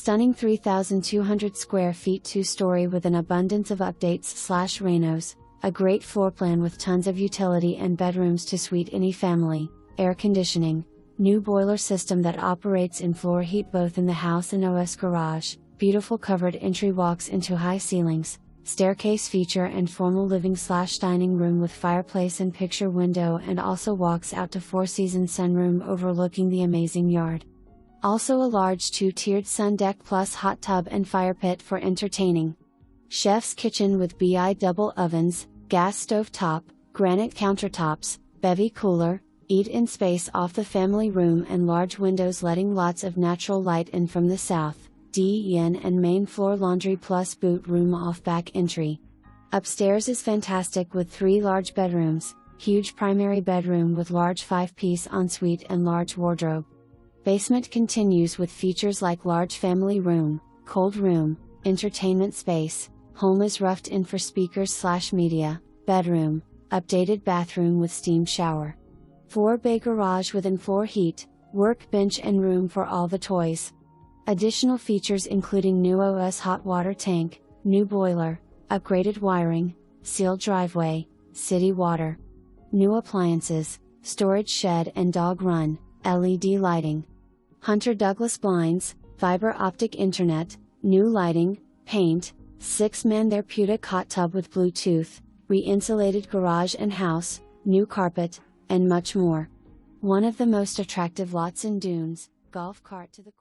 stunning 3,200 square feet 2-story with an abundance of updates/renos, a great floor plan with tons of utility and bedrooms to suit any family, air conditioning, new boiler system that operates in floor heat both in the house and OS garage, beautiful covered entry walks into high ceilings, staircase feature and formal living/dining room with fireplace and picture window and also walks out to four-season sunroom overlooking the amazing yard. Also a large 2-tiered sun deck plus hot tub and fire pit for entertaining. Chef's kitchen with BI double ovens, gas stove top, granite countertops, BEVVY cooler, eat-in space off the family room and large windows letting lots of natural light in from the south, DEN and main floor laundry plus boot room off back entry. Upstairs is fantastic with 3 large bedrooms, huge primary bedroom with large 5-piece ensuite and large wardrobe. Basement continues with features like large family room, cold room, entertainment space, home is roughed in for speakers/media, bedroom, updated bathroom with steam shower. 4-bay garage with in-floor heat, workbench and room for all the toys. Additional features including new OS hot water tank, new boiler, upgraded wiring, sealed driveway, city water. New appliances, storage shed and dog run, LED lighting. Hunter Douglas blinds, fiber optic internet, new lighting, paint, 6-man THEREPEUTIC hot tub with Bluetooth, re-insulated garage and house, new carpet, and much more. One of the most attractive lots in Dunes, golf cart to the